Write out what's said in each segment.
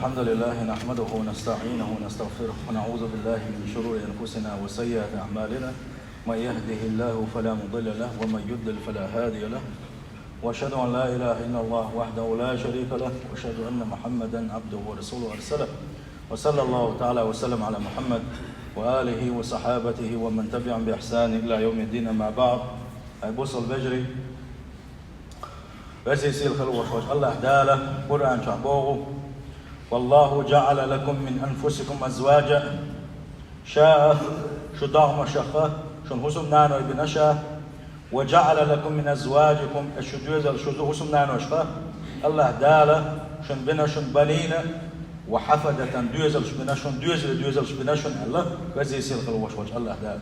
الحمد لله نحمده ونستعينه ونستغفره ونعوذ بالله من شرور أنفسنا وسيئات أعمالنا. من يهده الله فلا مضل له ومن يضلل فلا هادي له، وأشهد أن لا إله إلا الله وحده لا شريك له، وأشهد أن محمدا عبده ورسوله أرسله. وصلى الله تعالى وسلم على محمد وآله وصحابته ومن تبعهم بإحسان إلى يوم الدين. أما بعد، بوصل بجري بس يصير خلوة الله داله قرآن شعبوه. والله جعل لكم من أنفسكم أزواجا شاء شو ضاغم شخه شو حسم نانو ابن شاء، وجعل لكم من أزواجكم شو دوزل شو حسم نانو شخه الله داله شن بنا شن بنينا وحفدة دوزل شو بنا شن دوزل شو بنا شن الله بس يصير خلوة الله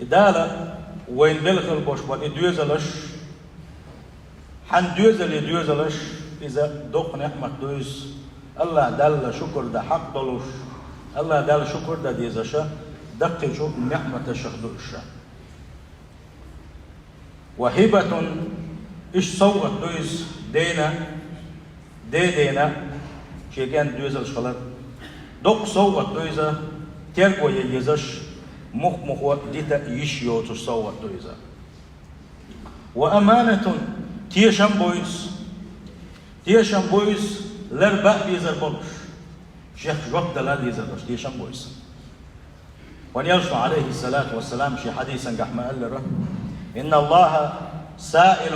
داله وين بلخل بوش دوزلش حن دوزلش إذا دق نعمة دوز الله دل شكر ده حق دلوش الله دل شكر ده ديزشة دق شوف نعمة شخدوشة. وهبة إيش صوت دوز دينا شيء كان دوز الشغلات دق صوت دوزة ترقو يجزش مخ ديتا يشيو تصوت دوزة. وأمانة تيشم بويس لرباء ديزر بولش شيخ جواب دلال ديزر بولش تيشم بويس. ونيرجع عليه الصلاة والسلام شي حديثا قحما قال له إن الله سائل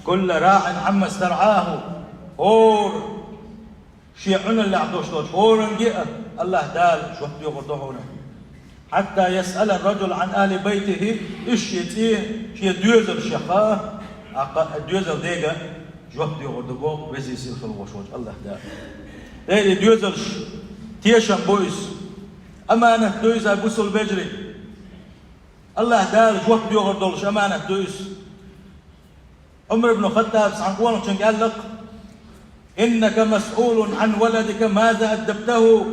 كل راع عما استرعاه هور شي عن اللي عدوش دوش هور نجئ الله دال شو يغضوهنا حتى يسأل الرجل عن آل بيته إيش يتيه شي دوزر شيخاه دوزر ديجا جواب يغضبوه بس يصير خلوش الله دال ليه دوزرش تيشم بويس أمانة دويس أبوسل بجري الله دال جواب يغضبوش أمانة دويس. عمر بن الخطاب سعنقوان شن قال لك إنك مسؤول عن ولدك ماذا أدبته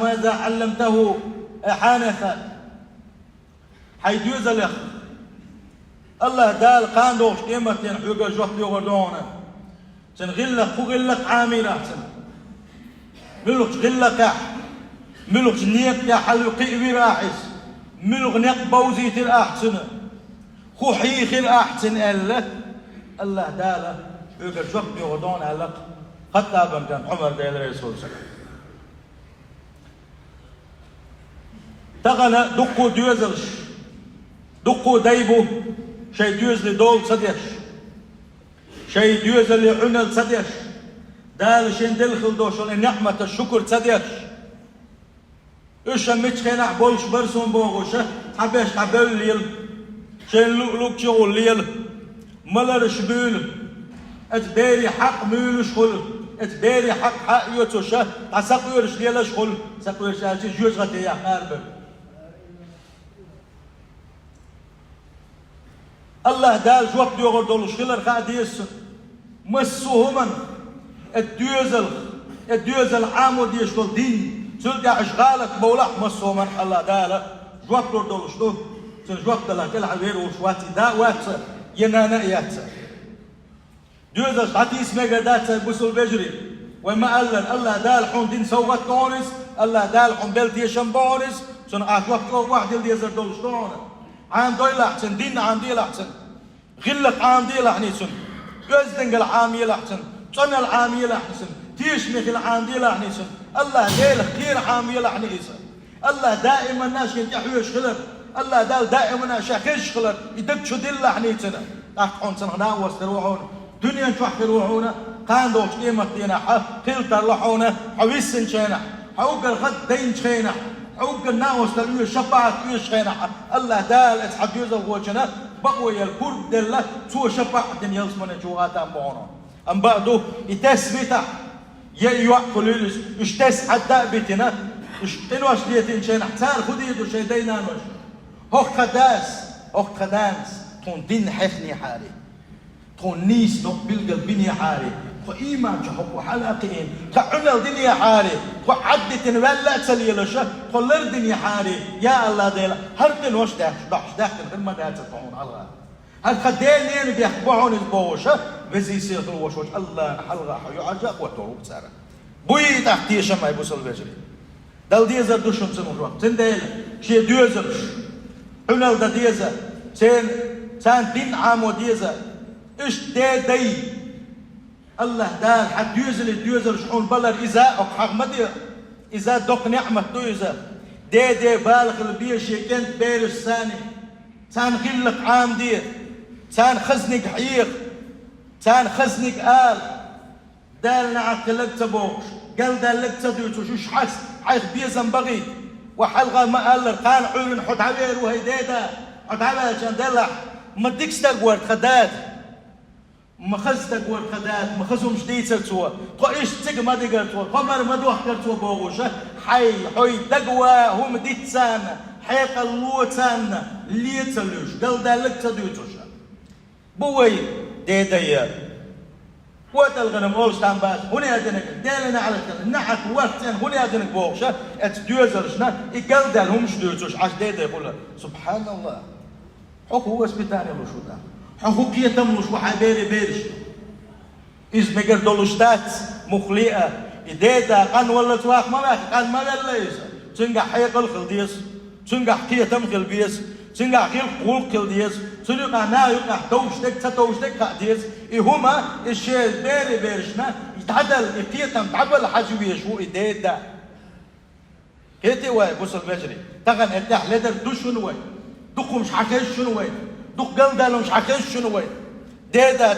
ماذا علمته حانثا حيدوز الأخ الله دال قاندوش قيمتين حقوق جواب يغضبونا سنغلق فغلق عاملة ملوك غلق ملوك نيق يا حلقي براحس ملوك نيق بوزيت الأحسن خوحيخ الأحسن الله دالا يقول جواب يغضون ألق خطابا كان عمر ديال الرسول صلى الله عليه وسلم تغنى دقو دوزلش دقو ديبو شي دوزلي دول صديش شي دوزلي عنل صديش دال شين دلخل دوشل نعمة الشكر صديش إيش مش خينا بولش برسون بوغوش حبيش حبل ليل شين لوك شغل ليل ملر شبيل اتباري حق ميل شغل اتباري حق يوتوش تسقير شليل شغل سقير شاشي جوج غتي يا حارب الله دال جواب ديوغر دول شغل خاديس مسوهمن الديوزل عامود يشغل دين تلقى اشغالك بولح مسوهمن الله دال جواب دول شغل جواب دلا كل عبير وشواتي دا وات ينانا يات ديوزل عتي اسمه قدات بوسل بجري وما قال الله دال حون دين سوت كونس الله دال حون بلتي شمبونس سن اجواب واحد ديزر دول شلون عام دويل احسن دين عام ديل احسن غلق عام ديل احسن جوزدنق العاميل احسن صنع العاميل احسن تيشمخ العاميل احسن الله ديل خير عاميل احسن الله دائما الناس ينتحوا يشغلر الله دال دائما شاخش خلر يدك دل احسن احكون سنغنا واستروحون دنيا شوح يروحون كان دوش قيمتنا خيل ترلحون حويسن شينا حوق الخد دين شينا حوق الناوس تلوي شفاعة شينا الله دال اسحب يوزل وجهنا بقوي الكرب دلة سوى شفاعة يلزمنا جوات أمبونا أم بعدو يتسبيتا يوقفوا يشتس حتى بيتنا إنوش ديتين شينا حتار خديدو شي دينانوش هوك خدانس تون دين حفني حالي تون نيس نقبل قلبني حالي تو إيمان شحب وحلقين تعمل دنيا حالي تو عدت ولا تسليلش تو لردني حالي يا الله ديلا هرتن وش داخل غير ما داخل طعون الله هل خدين بيحبعون البوشة وزي سيغل وشوش الله حلغة يعجق وتروب سارة بوي تحتي شمع بوصل بجري دل ديزر دوشم سنوح تنديل شي دوزرش حنال دا ديزر سان دين عامو ديزر اش دي الله دار حد دوزر شحون بلر إذا أو حغمدي إذا دوق نعمة دوزر دي بالغ البيش يكنت بيرش ثاني سان غلق عام دير سان خزنك حيق سان خزنك آل دالنا عقلك تبوش قال دالك تدوتو شوش حيث بيزن بغي وحلقة ما قال قال عيون حد عبير وهيديدا حد عبير شان دلح ما ديكش تقوار خداد ما خز تقوار خداد ما خزهم جديد سلسوا تو ايش تيجي ما دي قرتوا قمر ما دوح قرتوا بوغوشة حي تقوى هم ديت سانا حيق اللو سانا اللي تسلوش قال دالك تدوتوش بوي ديدايا وقت الغنم أولش تام باش هوني أدنك دالنا على كذا نحك وقتين هوني أدنك بوغشة اتدوزرشنا يقال دالهم شدوتوش عش ديدا يقول سبحان الله حق هو اسبتاني لو شو ده حقوق يتملوش وحبيري بيرش إذ مقر دولشتات مخلئة ديدا قان ولا تواق ما باك قان ما ليس تنقع حيق الخلديس تنقع حكية تمخل بيس تنقع حكي القول كلديس تنقع نايقع توشتك قاديس هما الشيء بيري بيرشنا يتعدل يقيتم تعبل حاجوية شو ديدا كيتي واي بوصل بجري تغن ارتاح لدر دو شنو واي دقو مش حكيش شنو واي دق قلدالو مش حكيش شنو واي ديدا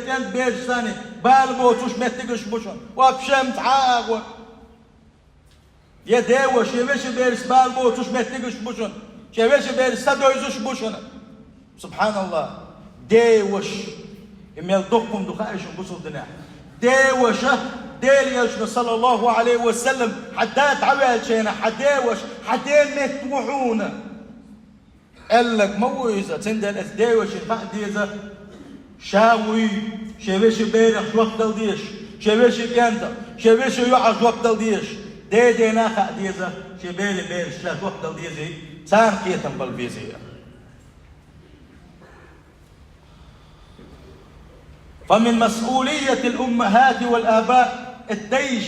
كانت بيرش ثاني بالبوتوش متقش بوشن وابشمت عاغو يا ديوش يبش بيرس بالبوتوش متقش بوشن شبيش بيرس سدويزوش بوشن سبحان الله ديوش إميل دقكم دخائش بوصل دنيا ديوشة ديليش صلى الله عليه وسلم حدات عوال شينا حديوش حدين متوحونا قال لك مويزة تندل ديوش الفقديزة شاوي شبيش بيرخ وقت الديش شبيش كانتا شبيش يعز وقت الديش دي ناخا ديزة شبيري بيرش لا وقت الديزي سان كيتم بالبيزية فمن مسؤولية الأمهات والآباء الديش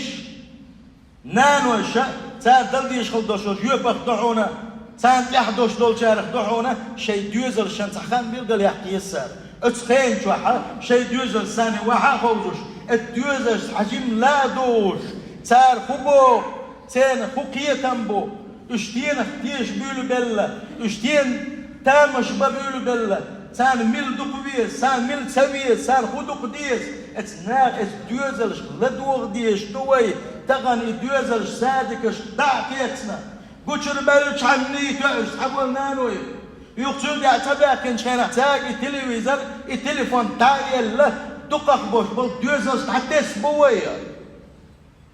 نانو الشأ سان دلديش خلدوشوش يبخ دعونا سان يحدوش دول شارخ دعونا شي ديوزر شان سخان بيلقل يحكي السار اتخين شوحا شي ديوزر ساني وحا خوزوش الديوزر حجيم لا دوش سار خبو سان خقية تنبو اشتين اختيش بيلو بلا اشتين تامش بيلو بلا سان ميل دقويس سان ميل سويس سان خدق ديس اتناق اتديوزرش لدوغ ديش توي تغني ديوزرش سادكش دعكيتنا قوشر بالوش عمني تعش حبول نانوي يقصد يعتبع كن شان احتاج التلفزيون التليفون تايل له دقق بوش بل ديوزرش حتى سبوية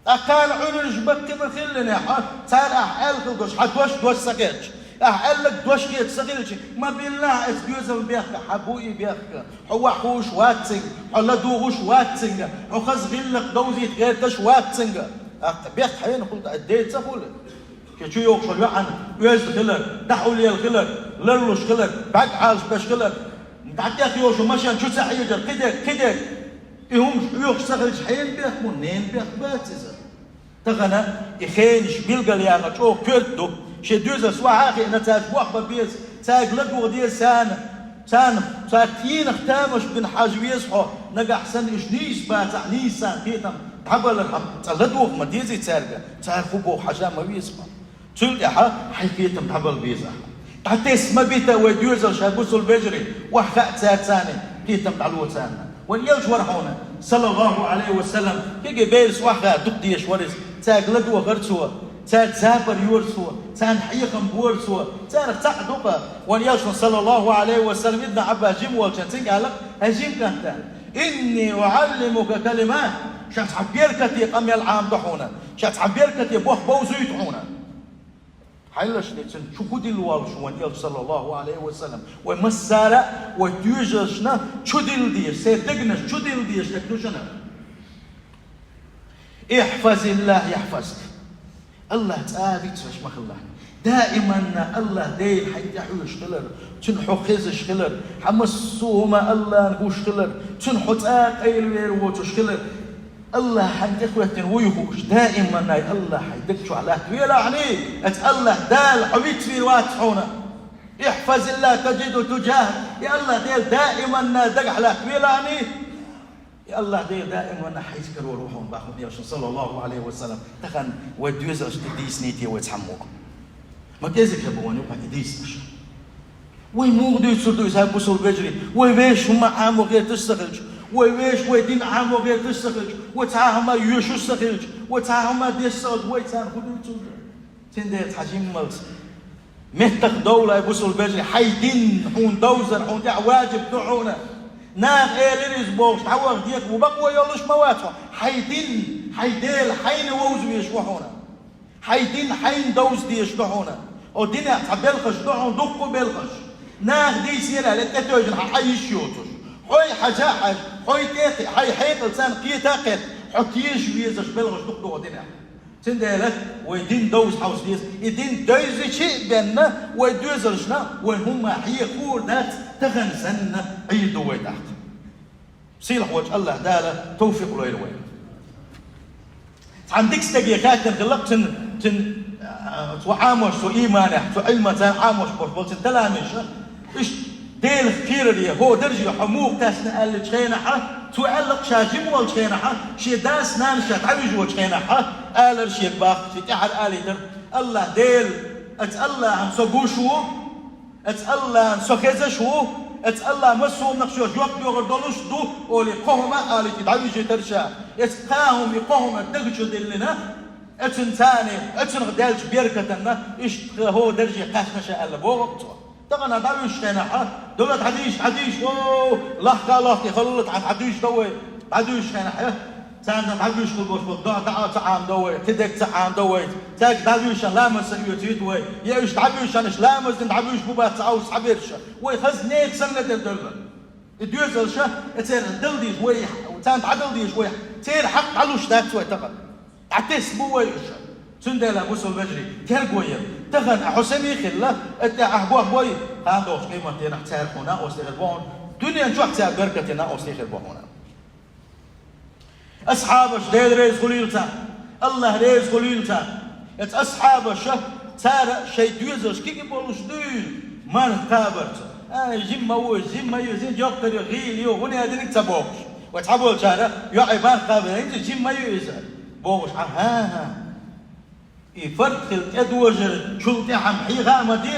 أكان عرج بك مثلنا صار أحل كلش حتوش دوش سكتش أحل لك دوش كيت سكتش ما بالله إسجوزم بيحك حبوي بيحك هو حوش واتسنج حلا دوغوش واتسنج وخز غلق دوزي غير تش واتسنج بيحك حين قلت أديت سفول كشو يوقش عن ويز خلق دحولي الخلق لرلوش خلق بعد عالش باش خلق تعدي أخي وشو مشان شو سحيجر كده يهم يوقش سخرج حين بيحك منين بيحك باتزر تغنى يخينش بيلقى ياغا شو كردو شي دوزا سوا اخي انا تاج واخبا بيس تاج لدو دي سان تاكين اختامش بن حاجويس حو نقا حسن اشنيش باتع نيسان كيتم تحبل الحب تلدو ما ديزي تارقا تار خبو حاجة ما بيسمع تلقى حيكيتم تحبل بيزا حتى اسم بيتا ودوزا شابوسو البجري وحفاء تاتاني كيتم تعلو تانا واليوش ورحونا صلى الله عليه وسلم كي بيرس واحدة دقديش ورس تاج لدو غرسوا تاج زابر يورسوا تاج حيقم بورسوا تاج تعدقة واليوش صلى الله عليه وسلم إذن عبا جيم والشان تنقالك هجيم كانت إني أعلمك كلمات شات حبيركتي قم يلعام دحونا شات حبيركتي بوح بوزو يدحونا حيلش نتسن شو دي الوالش واليوش صلى الله عليه وسلم ومسارة وتيوجشنا شو ديل ديش سيدقنا شو ديل ديش تكنوشنا احفظ الله يحفظك الله تعالى تفش مخ الله دائما الله ديل حيتحو يشغلر تنحو خيز يشغلر حمسوهما الله نقوش شغلر تنحو تاق اي الوير وتشغلر الله حيتخوتن ويهوش دائما الله حيدكشو على تويلا عليك الله دال حبيت في واتحونا احفظ الله تجده تجاهك يا الله ديل دائما دق على تويلا عليك يا الله ديل دائما حيذكر وروحهم باخذ يا صلى الله عليه وسلم تخن وديوزش تديسنيتي وتحموك ما كيزك يا بواني وقع يديسنش وي مغدو يتصدو يسهل بوصل بجري وي ويش هم عامو غير تستخرج وي ويش وي دين عامو غير تستخرج وتعاهما يوشو استخرج وتعاهما ديستخرج وي تعال خدو يتصدو تنديت حجيم ملس مهتق دولة يبوصل بجري حي دين حون دوزر حون دع واجب دعونا ناغ ايليريز بوش تعوغ ديك وبقوة يولش مواتهم حي دين حي ديل حين ووزو يشوحونا حي دين حين دوز دي يشوحونا او دين تعبلخش دعون دقو بلخش ناغ دي سيرا لتتوجن حي يشيوتوش حي حجاحج حي تيقي حي حيق لسان قي تاقل حتيش ويزش بلغش دقو دينا تندالك ويدين دوز حوس ديس يدين دوز شيء بينا ويدوزرشنا وين هما حي خور دات تغنسن عيدو ويتحت سيلح وجه الله دالا توفيق له الوين عندك استجيكات تنغلق تن تعامش تو إيمانه تو علمه تعامش بس تلامش إيش ديل خير ليه هو درجة حموق تاسنا اللي تخينها تعلق شاجم ولا تخينها شي داس نانشة تعوج وتخينها آل شيء باخ في تحت آلي الله ديل الله هم سقوشو الله هم سخزشو الله مسو نقشو جواب يغردلوش دو أولي قهما آلي تدعوج ترشا قاهم يقهم الدقشو دلنا ثاني غدالش بيركتنا إيش هو درجة قاشنشة ألا بوقت طبعا دعوش خينحة دولة حديش أوه لحظة لحظة خلط عن حديش دوي حديش خينحة تانا دعوش بالبوش تعام دوي تدك تعام دوي تاك دعوش لامس يوتيد وي ياش دعوش أنش لامس دعوش بوبات تعوس حبيرش وي خز نيك سنة الدولة الدوزل شا تير دلديش وي وتان عدلديش وي تير حق علوش دات وي تقل عتيس بويش سندلا بوسو بجري كرقوية تخن حسمي خلا أنت أحبوه بوي هذا وش قيمة تينا تسير هنا أستيخربون دنيا نشوح تسير بركتنا أستيخربون هنا أصحابش ديل ريز خليلتا الله ريز خليلتا أصحابش تارا شيء دوزش كي بولوش دين ما نخابرت جيم موش جيم مايو زين جوكتر يغيل يو هنا هذين تبوش وتحبول شارع يعيبان خابر انت جيم مايو يزال بوش ها يفرق الادوجر شلتي عم حي غامه دي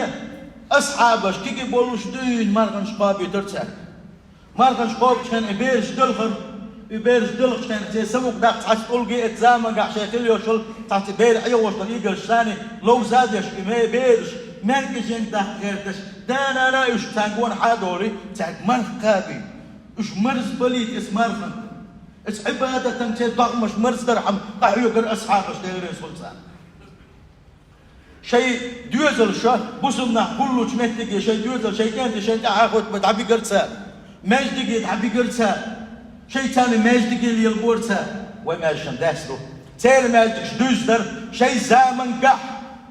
اصحابش كي بولوش دين مارغن شقاب يترسل مارغن شقاب كان يبيرش دلخر يبيرش دلخ كان تسموك داك تحت تلقي اتزامن قاع شكل يوشل تحت بير ايوه طريق الثاني لو زادش ما يبيرش مركز ينتهي غيرتش دانا لا يش تانقون حادوري تاك مرقابي اش مرز بليت اس مرفن اس عبادة تمتي ضغمش مرز درحم قاعدوا يقر اصحابش ديري سلطان شيء دوزل شا بوسمنا كله تمهتقي شيء دوزل شيء كانت شيء تاخذ بتعبي قرصا ماجدقي تعبي قرصا شيء ثاني ماجدقي اللي القرصا وماشن داسلو تير ماجدش دوزدر شيء زامن قح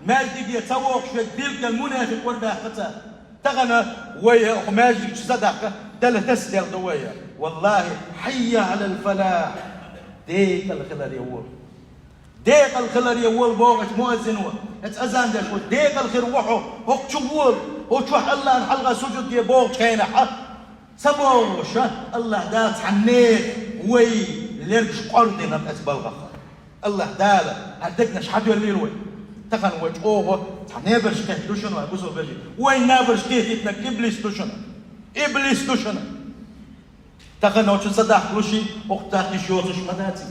ماجدقي يتوق شوي ديلك المنافق وردا خطا تغنى ويا ماجدك صدقه دل تسدل دويا والله حي على الفلاح ديك الخلر يول ديك الخلر يول بوغت مؤذن اتأذان داش ديك الخير وحو هوك تشول وتشوح الله الحلقة سجد دي بوغ كاينة حق سبوش الله دات عنيك وي ليركش قردنا بأتبال الله دالا هدكنا شحد يولي الوي تخن وجهه تنابرش كيف دوشنا بوسو بيجي وين نابرش كيف يتنك إبليس دوشنا إبليس دوشنا تخن وش صدق كلشي وقتها يشوفش مداتي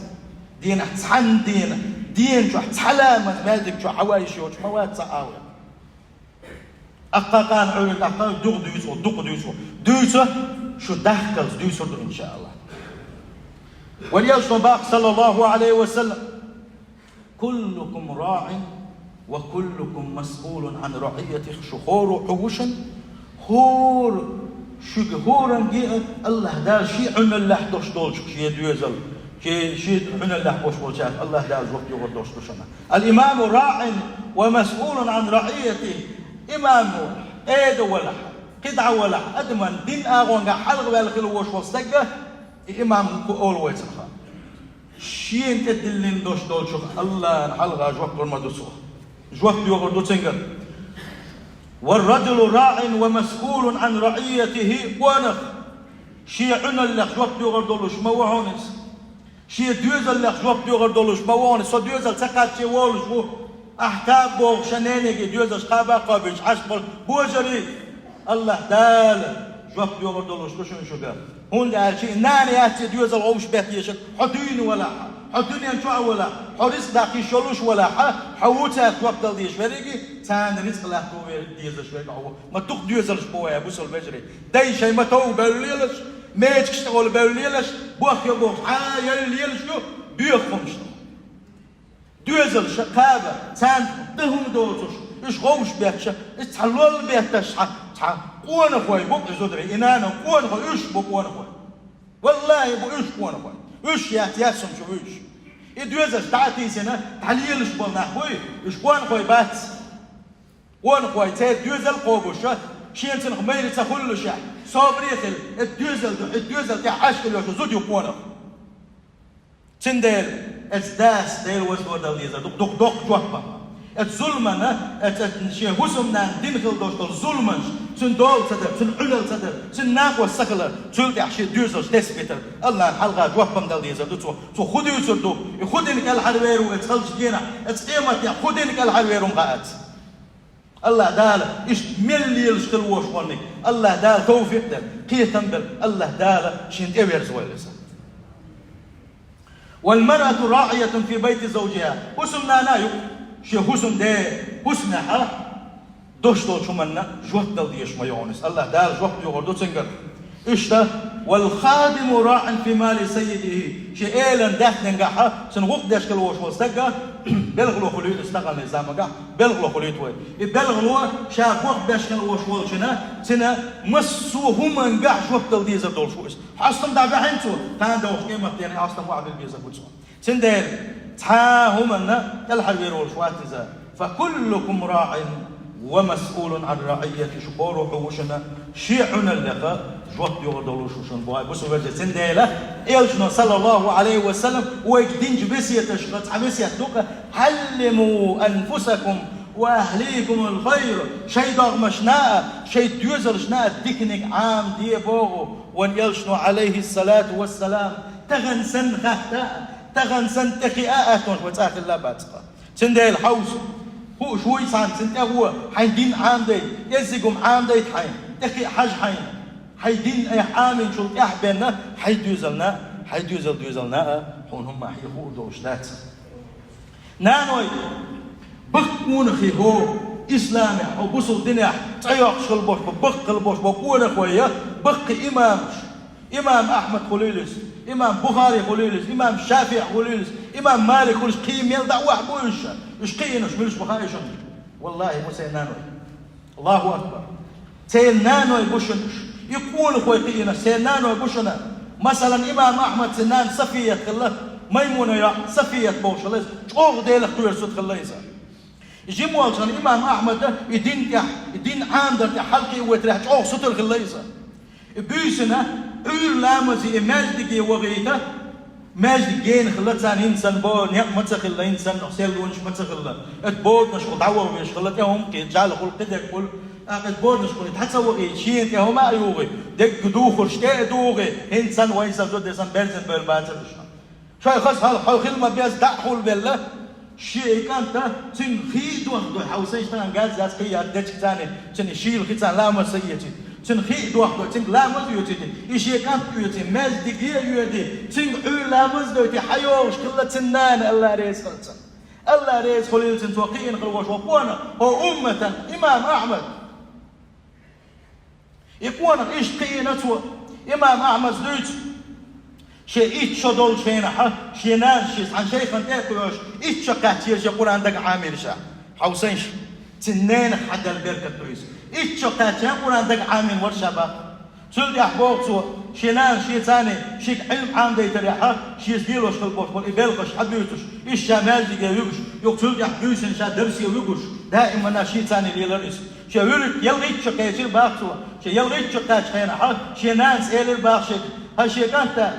دين تحن دين شو تحلام مالك شو حوايش شو مواد صعاوة أقاقان عيون أقاقان دوق دوسو شو دخل دوسو إن شاء الله وليش باق صلى الله عليه وسلم كلكم راع وكلكم مسؤول عن رعيته شخور حوشا هور شجهورا جاء الله دار شيء عن الله دوش دولش شيء دوزل شيء حنا الله بوش بوشات الله دال وقت يقول دوش دوشنا. الإمام راع ومسؤول عن رعيته. إمام ولا قدعة ولا أدمن دين أغوان حلق بالخلوش وستجة إمام كأول ويتخا. شيء تدلين دوش شوف الله حلقة جواب ما دوسوه جواب يقول دوتشنجر. والرجل راع ومسؤول عن رعيته ونخ. شيء عنا اللي جواب يقول دولش ما وهونس. شيء دوزل اللي جواب يقول دولش ما وهونس. صدوزل سكات شيء والش هو أحكام بوغ شنينيجي دوزل خابا قابش عشبل بوجري الله دال جواب يقول دولش شو قال. هون قال شيء ناني أتي دوزل عوش بيتيش حدين ولا حدين ينشوا ولا حريص داخل شلوش ولا حوتها جواب دلديش فريقي تان رزق لا توي ديزش فريق هو ما تق دوزلش بويا بوصل بجري داي شيء ما تو بليلش ما تشتغل بليلش بوخ يا بوخ يليلش شو بيخمش دوزل شقابة تان دهم دوتش إيش غوش بيتش تحلل بيتش قونا خوي بوك زودري إنانا قونا خوي إيش بوك قونا خوي والله بو إيش قونا خوي إيش ياسم شو إيش يدوزش تعطي سنة تعليلش بنا خوي إيش قونا خوي بات قونا خوي تاد دوزل قوبوش شين سنة خمير تخلو شا صابريتل الدوزل تاع عشق اللي زود يقونا تندل اتداس ديل وزدور دليزر دق جوابا الظلمنا شيء هسمنا دين خلدوش الظلمنش سن دول تدر سن علل تدر سن ناقوى السكلة تلقى عشي دوزر تسبيتر الله الحلقة جوابا دليزر تو خدو يسردو يخدنك الحرويرو اتخلش جينا اتقيمت يا خدنك الحرويرو مقاعد الله دال إيش مليل شكلوش ونك الله دال توفيق دل كي تنبل الله دال شين تبيرز ويلسا. والمرأة راعية في بيت زوجها حسمنا نايو شي حسم ده حسمها دوش دول شو منا جوت دل ديش ما يونس الله دال جوت يقول تنقل إيش والخادم راع في مال سيده شي إيلن ده نجحها سنوق داش كلوش وستجا بلغلو خليت استقل نظام جا بلغلو خليت وين بلغلو شاف وقت داش كلوش وشنا سنا مسوهم نجح جوت دل ديش دول شو إيش حاستم ده بحنتو كان ده قيمة يعني حاستم واحد البيزا بتسون سندير تاهم أن الحربير والشواتزة فكلكم راع ومسؤول عن رعية شبور وحوشنا شيعنا اللقاء جوت يغدلوش وشن بواي بس وجه سنديلة إلشنا صلى الله عليه وسلم ويجدين جبسية شقت عبسية دوكا علموا أنفسكم وأهليكم الخير شيء ضغمشناء شيء ديوزرشناء ديكنك عام دي بوغو وان يلشنو عليه الصلاة والسلام تغنسن خهتاء تغنسن تخيئاتون وتاخ الله باتقى سنديل حوس هو شوي سان سنتا هو حيدين عام دي يزيقهم عام دي حين تخي حاج حين حيدين اي حامين شو احبنا حيدوزلنا هون هم حيخو دوشتات نانوي بقون خي هو اسلامي او بوصل الدنيا تيوق شلبوش بق البوش بقون خويا بق امام احمد خليلس امام بخاري خليلس امام شافعي خليلس امام مالك خليلس قيم يلدع واحد بوش ايش قينش ملش بخاري شن والله مو سينانوي الله اكبر سينانوي بوشنش يكون خوي قينا سينانوي بوشنا مثلا امام احمد سنان صفيه الله ميمونه يا صفيه بوش الله شوف ديلك توير صوت خليزه يجي موالشان امام احمد ده يدين عامدر حلقي وترح شوف صوت الخليزه بيسنا لامزي ماجدي وغيته ماجد جين خلت ثاني إنسان بون يق متخل إنسان أحسن لونش متخل أتبود نشكل دعوة ويش خلت يوم كي جعل كل قدر كل أتبود نشكل تحسوا وغي شين يا هم أيوغي دك دوخش كي دوغي إنسان وينسان زود إنسان بيرزن بالباتر شو خلاص هل ما بيز دخول بالله شيء كانت تنخيد وحده حوسيش تان جاز جاز كي يدك ثاني تنشيل ختان لا مسيتي تنخيد وحده تنق لا مزيوتي إيش كانت يوتي ماز دقيقة يودي تنق لا مزيوتي حيوش كل تنان الله ريس خلصن الله ريس خليل تنتوقين خلوش وقوانا هو أمة إمام أحمد يقوانا إيش قينته إمام أحمد زوج شيء إيش دول شينها شينان شيء عن شيء فنتاكلوش إيش قاتير يقول عندك عامل شا حوسينش تنين حدا البركة تويس إيش قاتير يقول عندك عامل ورشبة سلد يحبوك سو شينان شي ثاني شيك علم عام دي تريحة شي سديلوش خلبوش بول إبالقش حبيوتش إيش شامال دي يوكش يوك سلد يحبيوشن شا درسي ويوكش دائما شي ثاني لي لرئيس شي يقولك يلغيت شقيتي الباقسو شي يلغيت شقات خينا شي ناس إلى الباقشك هالشي كانت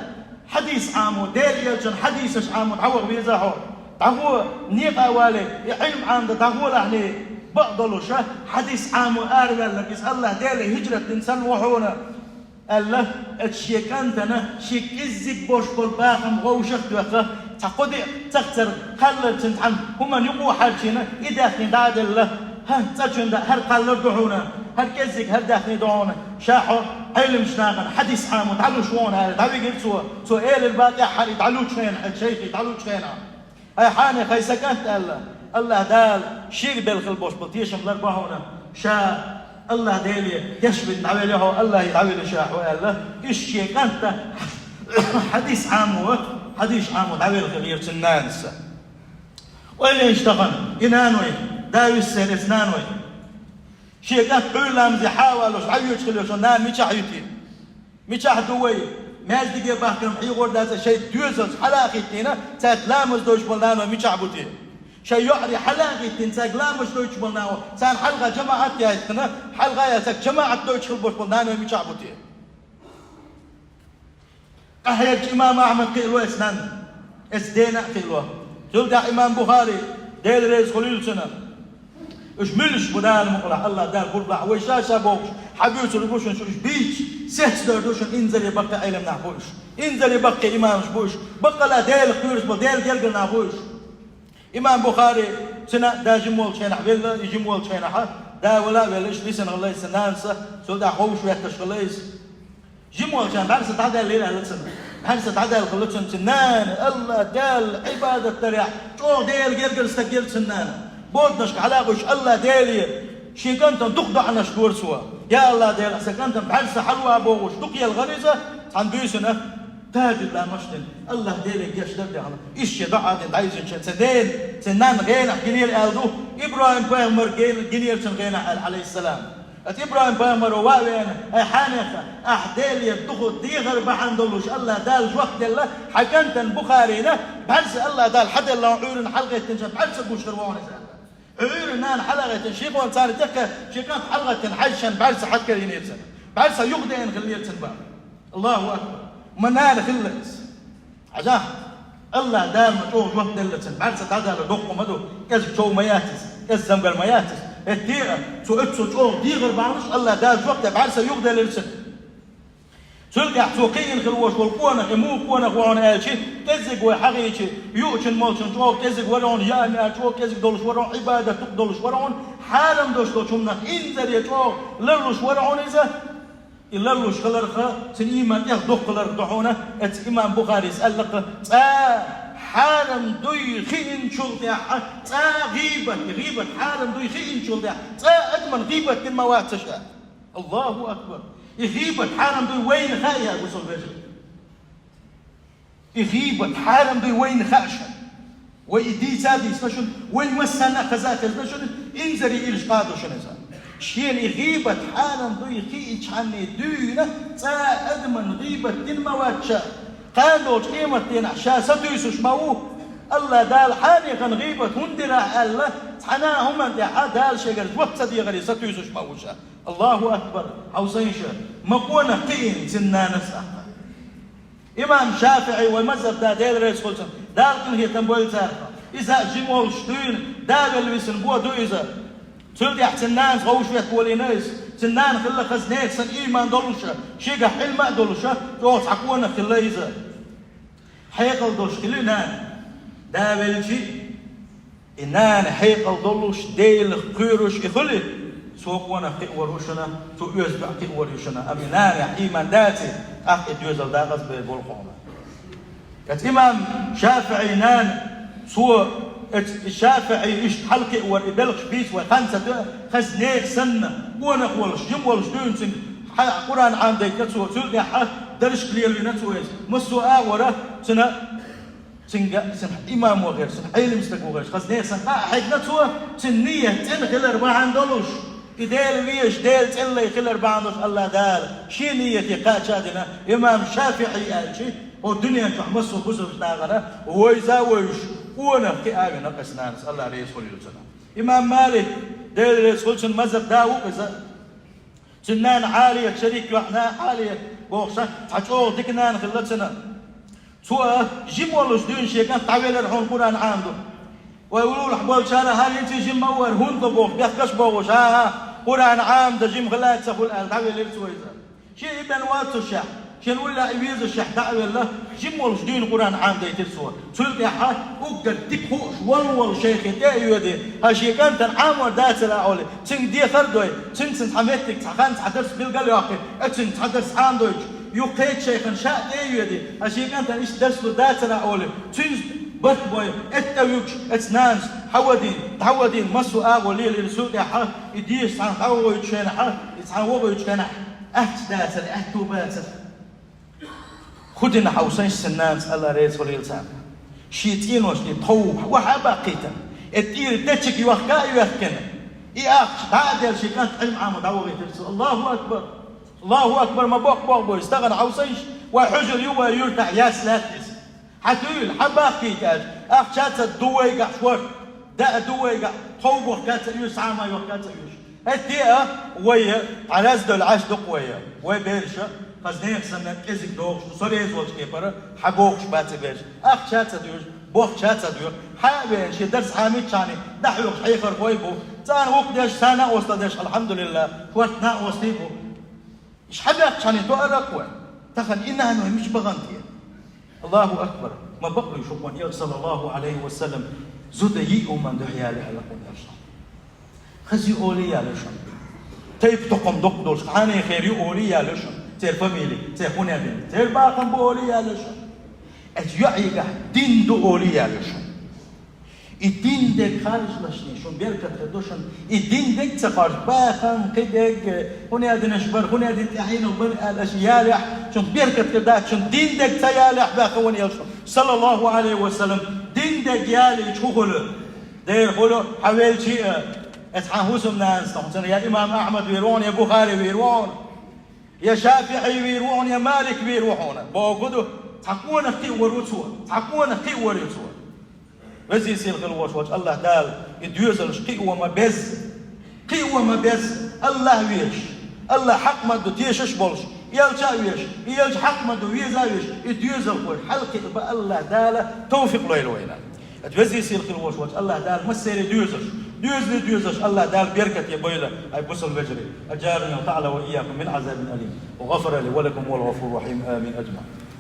حديث عامو دير يلجن حديثش عامو تعوغ بيزاحو تعوغ نيق أوالي علم عام ده تعوغ لحني بقضلو شا حديث عامو آرغل لك إس الله دير هجرة إنسان وحونا الله الشي كانتنا شي كزك بوش بول باخم غوشك دوخة تقضي تختر قلل تنتعن هما نقو حالشينا إداخني داد الله ها تجن هر قلل دعونا هر كزك هر داخني دعونا شاحو علم شناغن حديث عامو تعلو شوون هذا تعبي قلت سو إيل الباقي حالي تعلو شين حد شيخي تعلو شين هاي حاني خي سكنت الله دال شيك بالخل بوش بطيشم لربعونا شا الله ديلي يشبت عمله الله يعمل شاح وقال إيش كانت حديث عامو عمل غير سنانس وإلا يشتغل إنانوي داوي السنة إثنانوي شيء كانت علام زي حاولوش عيوش خلوش نان ميشاح دوي ماز دقي باكرم حيغور داسة شيء دوزوز حلاقي تينا تاتلامز دوش بلانو ميشاح بوتي شيء يعري حلاقي تنساق لا مش دوش بلناو سان حلقة جماعة يايتنا حلقة ياسك جماعة دوش خلبوش بلناو ميشعبوتي أحياج إمام أحمد قيلوا إسنان إسدينا قيلوا جلد إمام بخاري ديل رئيس خليل سنة إش ملش بدال مقلع الله دال قربع ويشاشا بوش حبيوش ربوشن شوش بيش سهس دردوشن إنزل يبقى علم نحبوش إنزل يبقى إمام شبوش بقى لا ديل قيرش بديل قلنا نحبوش إمام بخاري سنة دا جمول شينا حبيلا يجمول شينا حا دا ولا بيلش لسن الله سنانسة سو دا خوش ويحتش خليس جمول شان بعد ستعدى الليلة لسن بعد ستعدى الخلوشن سنان الله دال عبادة تريح شو ديل قرقل استقيل سنان بودنش علاقوش الله ديلي شي كنت تخضع عنا شكور سوا يا الله ديل سكنت بعد حلوة بوغوش دقيا الغريزة عن بيسنا تاجد لا مشتن الله ديلك يش دبي على إيش يدعى عايزين شن سدين سنان غينا جنير ألدو إبراهيم بامر جنير شن غينا عليه السلام إبراهيم بامر ووين حانخة أحديل يدخل ديغر بعندلوش الله دال وقت الله حكنت البخارينا بعرس الله دال حد الله عيون حلقة تنشف بعرس بوش تروون عيون نان حلقة شيء وان صار تك شيء كانت حلقة حجشن بعرس حد كرينير سنة بعرس يقدين خلير سنة الله أكبر منال خلص عجاه الله دام مجوز وقت دلتن بعد ستعدى لدقه مدو كز شو مياتس كز زمقل مياتس التيرة سو اتسو شو ديغر بعرش الله داز وقت بعد سيقدر للسن سلقع سوقين خلوش والقوانة امو قوانة قوانا الشي كزق وحقيقي يوشن موشن شو كزق ورون جامعة شو كزق دولش ورون عبادة تقدولش ورون حارم دوش دوشمنا انزل يشو لرلوش ورون إذا إلا لوش خلرخة سنيمان يخدق خلر دعونا إمام بخاري يسأل لك حارم دوي خين شلطة غيبة حارم دوي خين شلطة أدمن غيبة الموات تشاء الله أكبر غيبة حارم دوي وين خايا وصل بيجي غيبة حارم دوي وين خاشة ويدي سادي سبشن وين وسنا خزاك سبشن انزري إلش قادو شنزا شين غيبة حالم دوي خيش عني دوينة أدمن غيبة دين مواتشا قالوا قيمة دين عشا ستويسوش ماو الله دال حاني كان غيبة هندرا الله تحناهم انت دال شجر وقت دي غري ستويسوش ماوشا الله أكبر عوزيشا مقونا قين سنانس إمام شافعي والمذهب دا ديل رئيس خلصن دال كن هي تنبويل تارفا إذا جمول شتوين دال الويسن بوا دو إذا سلطة سنان غوش يتولي ناس سنان خلا خزنات سن إيمان دولشة شيء حلم دولشة جوز حكونا خلا إذا حيقل دولش كلنا دا بالشي إنان حيقل دولش ديل قيرش إخلي سوقنا قوروشنا سو يزبع قوروشنا أمينان إيمان داتي أخي دوزل دا غزب بالقوم كت إمام شافعي نان سو الشافعي إيش حلقة وربلش بيس وخمسة خزنيك سنة وانا قولش جم ولش دون سن قرآن عام ديك نتسوى سلقة حق درش كلير اللي نتسوى مسوى ورا سنة سن إمام وغير سن علم مستك وغير خزنيك سن حق نتسوى سنية تنخل 4 دولش إديل ويش ديل تلا يخلر بعضش الله دال شي نيتي قاشادنا إمام شافعي قالشي والدنيا تحمسه بوسه بتاعنا ويزا ويش وانا كي آجنا قسنان الله عليه يسول يلسنا إمام مالك ديل يسولشن مذهب داو إذا سنان عالية شريك وحنا عالية بوخشة تحجو دكنان خلتنا سواء جيم والوش دون شيء كان تعويل الحون قرآن عنده ويقولوا الحباب شانا هل انت جيم مور هون ضبوخ بيحكش بوغش ها قرآن عام ده جيم خلات سخول قال تعويل السويزة شيء ابن واتو الشح شين ولا يبيز الشح تعويل له جيم والوش دون قرآن عام ده يترسوا سلك يا حال وقد تكوش والول شيخ تايو دي هاشي كانت عام ودات لا اولي تن دي ثردوي تن حميتك تخان تحدث بالقل يا اخي تن تحدث عندك يقيت شيخا شاء تايو دي هاشي كانت ايش درس ذات لا اولي تن بط بوي اتويوش اتنانس حودين مسو اغولي للسوق يا حال يديش عن حوي تشين حال يتعوبوا يتكنع اهتدات اهتوبات خدنا حوسين السنان الله ريت وليلسان شيتين وشتي طوب وحباقيتا التير تشك يوخكا يوخكنا ياخش هذا الشيء كانت علم عام دعوه الله اكبر الله اكبر ما بوق يستغنى حوسين وحجر يوا يرتع يا سلاتس حتقول حباقيتا اخشات الدويقع شوار دا دويقع طوب وخكاتا يسعى ما يوخكاتا يوش التيئة ويا على زد العاش دقوية وبيرشة قصدين سنة كذك دوغش صريح زوج كيبرة حبوغش باتي بيرش أخ شاتة ديوش بوخ شاتة ديوش حابين شي درس حامد شاني دحيوك حيخر خويبو تان وقدش سنة وصلدش الحمد لله وقتنا وصليبو إيش حبيك شاني تو أرقوة تخن إنها نوي مش بغنتي الله أكبر ما بقلي شكوان صلى الله عليه وسلم زود يئو من دحيالي على قول يرشان خزي أولي يا لشان تيب تقوم دقدوش حاني خيري أولي يا لشان تير فاميلي تير خونابين تير باقم بأولي يا لشان أتيعيقا دين دو أولي يا لشان الدين ديك خارج لشني شون بيركت خدوشن الدين ديك تخارج باقم قدك هنا دي نشبر هنا دي تحين وبر الأشيالح شون بيركت كداك شون دين ديك تيالح باقم يلشان صلى الله عليه وسلم دين ديك يالي شغل دير خلو حويل شيء اتحاهوسم ناس طبعا يا إمام أحمد ويروون يا بخاري ويروون يا شافعي ويروون يا مالك ويروحون بوجودوا تحكون في ورثوا تحكون في ورثوا وزي سيل غلوش وجه الله دال يدوزلش قوة ما بز الله ويش الله حق ما دو تيشش بولش يلجا ويش يلج حق ما دو ويزا ويش يدوزل وش حلقة بقى الله دال توفيق له وينا اتوزي سيل غلوش وجه الله دال مسير دوزش الله دال بيركت يا بويلة أي بصل الفجر أجارني وتعالى وإياكم من عذاب أليم وغفر لي ولكم والغفور الرحيم آمين أجمع